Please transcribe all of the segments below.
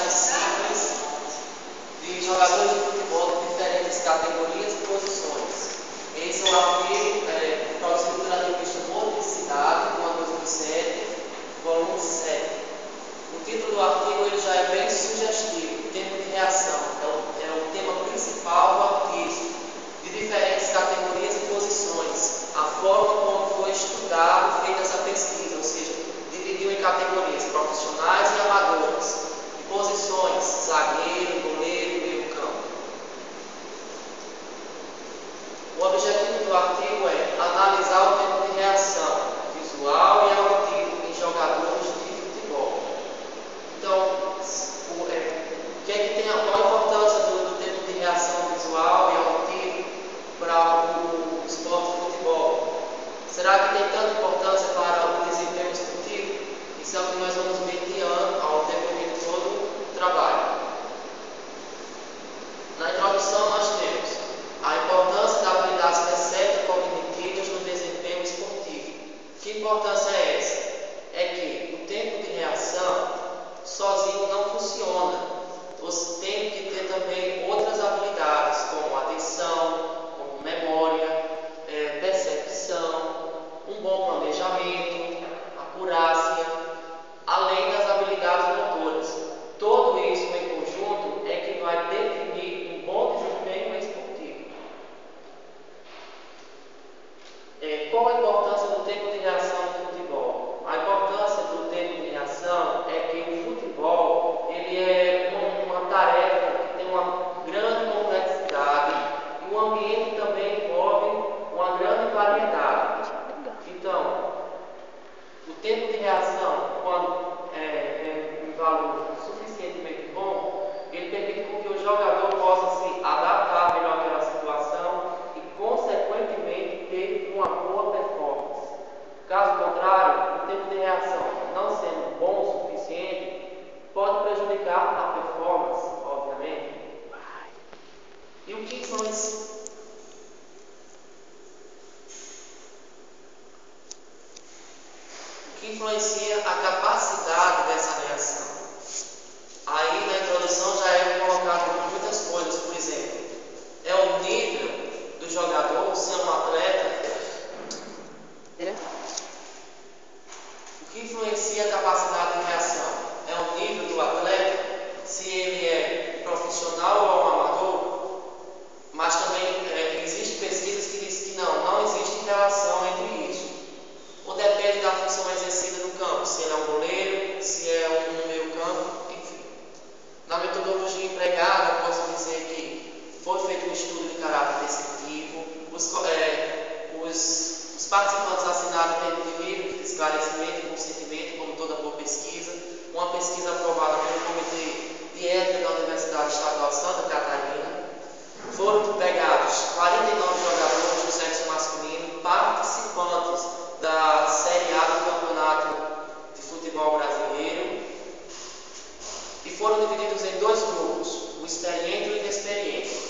mais simples de jogadores de futebol de diferentes categorias e posições. Esse é um artigo produzido pela revista Motricidade, 2007, volume 7. O título do artigo ele já é bem sugestivo: tempo de reação. É o tema principal do artigo, de diferentes categorias e posições. A forma como foi estudado, feita essa pesquisa, ou seja, dividiu em categorias profissionais e amadoras, e posições: zagueiro, goleiro, meio-campo. O objetivo do artigo é analisar o tempo de reação visual e auditivo em jogadores de futebol. Então, qual a importância do tempo de reação visual e auditivo para o esporte de futebol? Será que tem tanta importância para o desempenho esportivo? Isso é o que nós vamos ver ao decorrer de todo o trabalho. Na introdução nós temos a importância das habilidades percepto-cognitivas no desempenho esportivo. Que importância é essa? É que o tempo de reação sozinho não funciona. Você tem que ter também outras habilidades, como atenção, como memória, percepção, um bom planejamento, acurácia, além das habilidades motoras. Tudo isso em conjunto é que vai definir um bom desempenho esportivo. Qual a importância do tempo de reação no futebol? A importância do tempo de reação é que o futebol ele é uma tarefa que tem uma grande complexidade e o ambiente também envolve uma grande variedade. Então, o tempo de reação, quando em valor suficientemente bom, ele permite que o jogador possa se adaptar melhor àquela situação e, consequentemente, ter uma boa performance. Caso contrário, o tempo de reação não sendo bom o suficiente, pode prejudicar a performance, obviamente. E o que influencia? O que influencia a capacidade dessa reação? Aí na introdução já é colocado muitas coisas, por exemplo, é o nível do jogador, se é um atleta. O que influencia a capacidade de reação? É o nível do atleta, se ele é profissional ou um amador, mas também existem pesquisas que dizem que não existe relação entre isso. Ou depende da função exercida no campo, se ele é um goleiro, se é um meio-campo, enfim. Na metodologia empregada, posso dizer que foi feito um estudo de caráter descritivo, os participantes assinaram um termo de livre, esclarecimento e consentimento, como toda boa pesquisa, uma pesquisa aprovada pelo Comitê de Ética da Universidade Estadual de Santa Catarina. Foram pegados 49 jogadores do sexo masculino, participantes da Série A do Campeonato de Futebol Brasileiro, e foram divididos em dois grupos, o experiente e o inexperiente.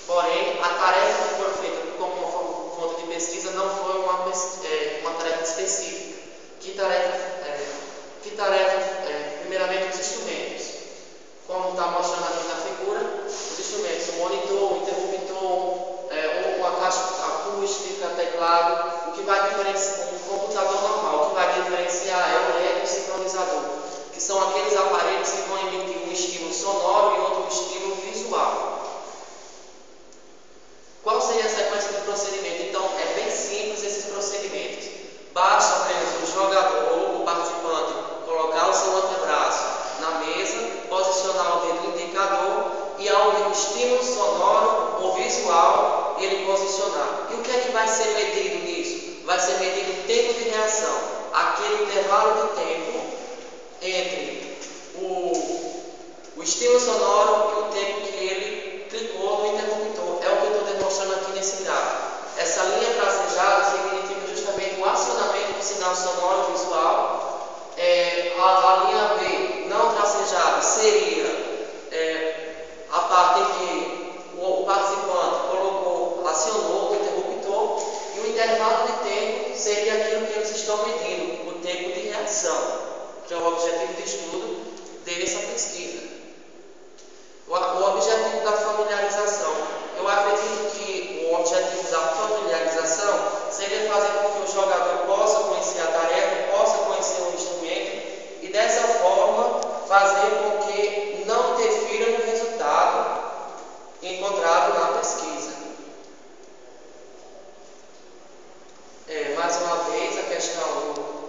Porém, a tarefa que foi feita como fonte de pesquisa não foi uma tarefa específica. Que tarefa? Primeiramente, os instrumentos. Como está mostrando aqui na figura, os instrumentos, o monitor, o interruptor, ou a caixa acústica, teclado, o que vai diferenciar um computador normal, o que vai diferenciar é o eletrosincronizador, que são aqueles aparelhos que vão emitir um estímulo sonoro e outro estímulo visual. Qual seria a sequência do procedimento? Então, é bem simples esses procedimentos. Basta apenas o jogador ou o participante colocar o seu antebraço na mesa, posicionar o dedo indicador e, ao ouvir um estímulo sonoro ou visual, ele posicionar. E o que é que vai ser medido nisso? Vai ser medido o tempo de reação, aquele intervalo de tempo entre o estímulo sonoro e o tempo que ele clicou no interruptor. É o que eu estou demonstrando aqui nesse gráfico. Essa linha tracejada significa justamente o acionamento do sinal sonoro e visual. A linha B, não tracejada, seria a parte em que o participante acionou o interruptor, e o intervalo de tempo seria aquilo que eles estão medindo, o tempo de reação, que é o objetivo de estudo dessa pesquisa. objetivo da familiarização. Eu acredito que o objetivo da familiarização seria fazer com que o jogador possa conhecer a tarefa, possa conhecer o instrumento e dessa forma fazer com que não interfira no resultado encontrado na pesquisa. Mais uma vez, a questão do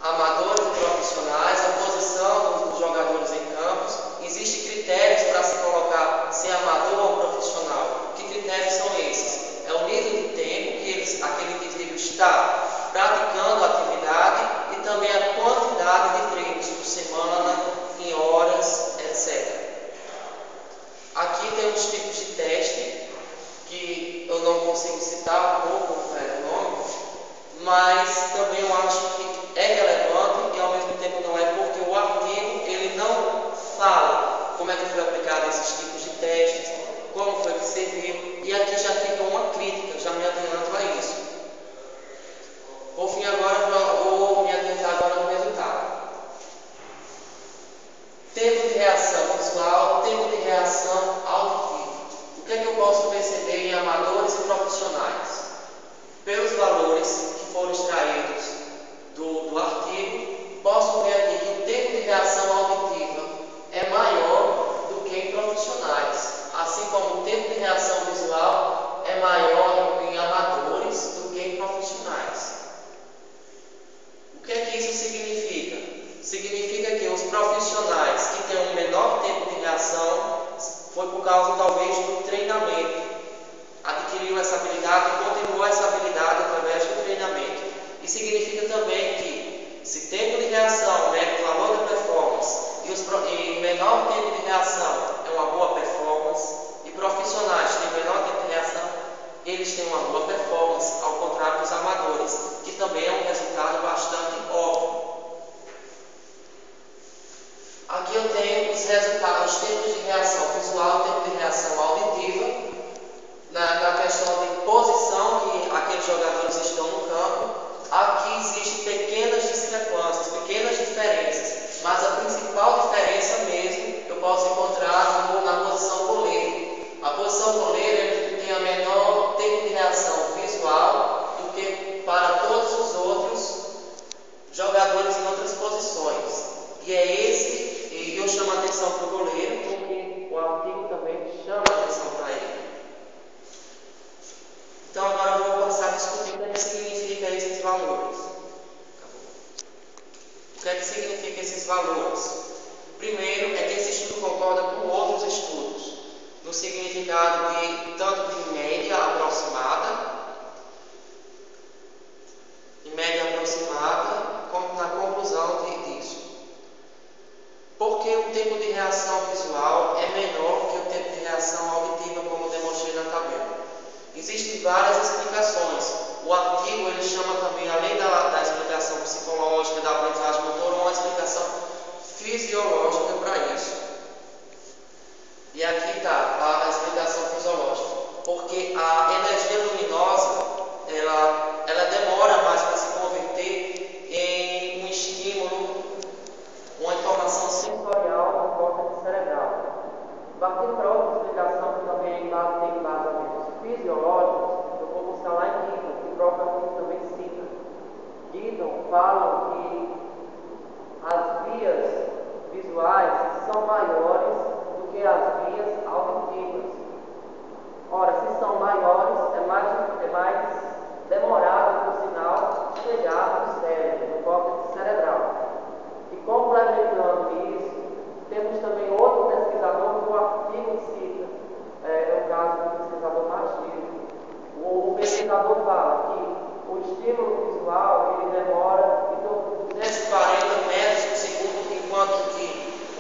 amadores e profissionais, a posição dos jogadores em campos. Existem critérios para se colocar se é amador ou profissional. Que critérios são esses? É o nível de tempo que aquele indivíduo está praticando a atividade e também a quantidade de treinos por semana, em horas, etc. Aqui tem os tipos de teste, que eu não consigo citar um pouco o nome, mas também eu acho que é relevante e ao mesmo tempo não é, porque o artigo ele não fala como é que foi aplicado esses tipos de testes, como foi que serviu, e aqui já fica uma crítica, já me adianto a isso. Por fim, agora vou me adiantar agora no resultado. Tempo de reação visual, tempo de reação auditiva. O que é que eu posso perceber em amadores e profissionais? Pelos valores que foram extraídos do artigo, posso ver aqui que o tempo de reação auditiva é maior do que em profissionais, assim como o tempo de reação visual é maior em amadores do que em profissionais. O que é que isso significa? Significa que os profissionais que têm um menor tempo de reação foi por causa talvez do treinamento. Adquiriu essa habilidade e continuou essa habilidade através do treinamento. E significa também que se tempo de reação mede o valor da performance e menor tempo de reação é uma boa performance, e profissionais que têm menor tempo de reação, eles têm uma boa performance, ao contrário dos amadores, que também é um resultado bastante óbvio. Aqui eu tenho os resultados, os tempos de reação visual, tempo de reação auditiva, na questão de posição que aqueles jogadores estão no campo. Aqui existem pequenas discrepâncias, pequenas diferenças, mas a principal diferença mesmo eu posso encontrar na posição goleiro. A posição goleiro ele tem a menor tempo de reação visual do que para todos os outros jogadores em outras posições. E é esse, e eu chamo a atenção para o goleiro, porque o artigo também chama a atenção para ele. Então agora eu vou passar a discutir o que é que significa esses valores. O que é que significa esses valores? Primeiro é que esse estudo concorda com outros estudos, no significado de tanto de média aproximada, como na conclusão disso. Porque o tempo de reação visual é menor que o tempo de reação auditiva, como demonstrei na tabela. Existem várias explicações. O artigo ele chama também, além da explicação psicológica, da aprendizagem motora, uma explicação fisiológica para isso. E aqui está a explicação fisiológica. Porque a energia luminosa, ela demora mais para se converter em um estímulo, uma informação sensorial no córtex cerebral. Partindo para outra explicação que também tem embasamentos fisiológicos, eu vou buscar lá em Giddon, que o próprio artigo também cita. Giddon fala que as vias visuais são maiores do que as vias auditivas. Ora, se são maiores, é mais demorado o sinal chegar no cérebro, no córtex cerebral. E complementando isso, temos também outro pesquisador que o artigo cita, é o caso do pesquisador Matilde. O pesquisador fala que o estímulo visual ele demora em torno de 240 metros por segundo, enquanto que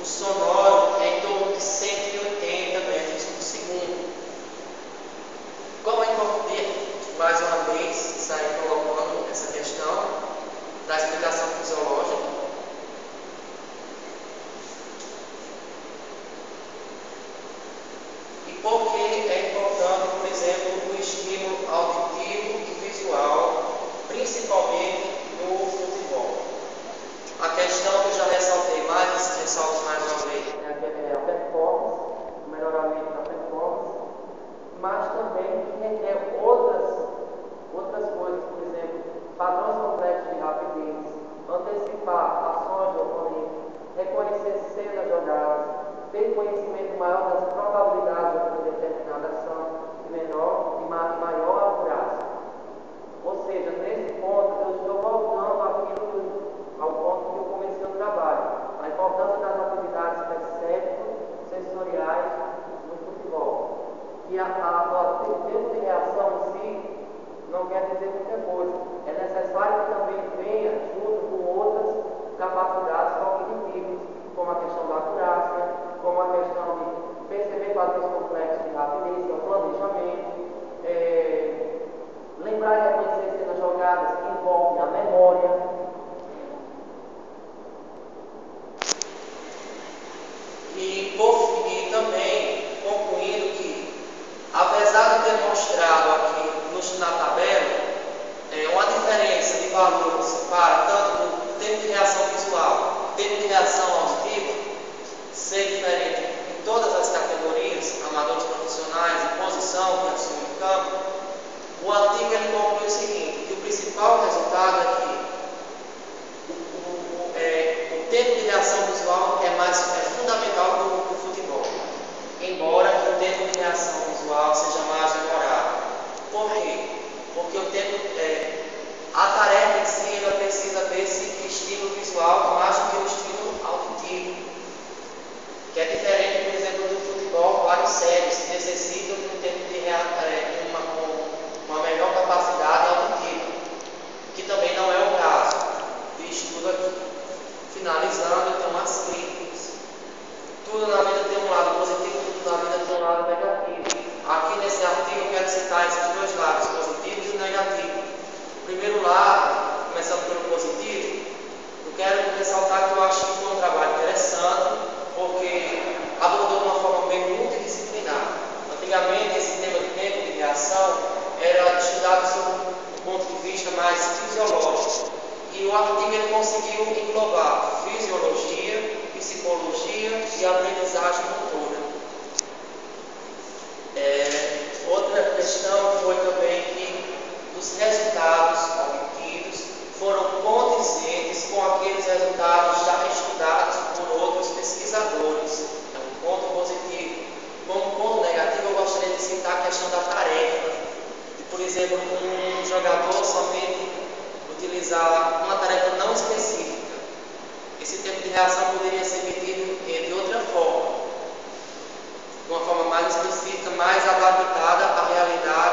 o sonoro é em torno de 180 metros por segundo. Como é importante, mais uma vez, sair colocando essa questão da explicação fisiológica. Por que é importante, por exemplo, o estímulo auditivo e visual, principalmente no futebol? A questão conhecimento maior das probabilidades de uma determinada ação, de menor e maior acurácia. Ou seja, nesse ponto, eu estou voltando ao ponto que eu comecei o trabalho, a importância das atividades percepto-sensoriais no futebol. E o tempo de reação em si não quer dizer muita coisa. É necessário que também venha junto com outras capacidades cognitivas, como a questão da acurácia, como a questão de perceber padrões complexos de rapidez, que é o planejamento, lembrar e reconhecer cenas jogadas que envolvem a memória. E também concluindo que, apesar de ter mostrado aqui na tabela uma diferença de valores para tanto o tempo de reação visual, tempo de reação auditiva, ser diferente em todas as categorias, amadores, profissionais e posição que assume o campo, o artigo ele conclui o seguinte, que o principal resultado é que o tempo de reação visual é fundamental para o futebol, embora o tempo de reação visual seja mais demorado. Por quê? Porque o tempo, a tarefa em si ela precisa desse estímulo visual mais do que o estímulo auditivo, que é diferente, por exemplo, do futebol, vários séries que necessitam de um tempo de uma melhor capacidade auditiva, que também não é o caso, visto tudo aqui. Finalizando, então, as críticas. Tudo na vida tem um lado positivo, tudo na vida tem um lado negativo. Aqui nesse artigo eu quero citar esses dois lados, positivo e negativo. O primeiro lado, começando pelo positivo, eu quero ressaltar que eu acho que foi um trabalho interessante, porque abordou de uma forma bem multidisciplinar. Antigamente, esse tema de tempo de reação era estudado sob um ponto de vista mais fisiológico. E o artigo ele conseguiu englobar fisiologia, psicologia e aprendizagem motora. Outra questão foi também que os resultados obtidos foram condizentes com aqueles resultados já estudados por outros pesquisadores. É um ponto positivo. Como ponto negativo, eu gostaria de citar a questão da tarefa. Por exemplo, um jogador somente utilizar uma tarefa não específica. Esse tempo de reação poderia ser medido de outra forma, de uma forma mais específica, mais adaptada à realidade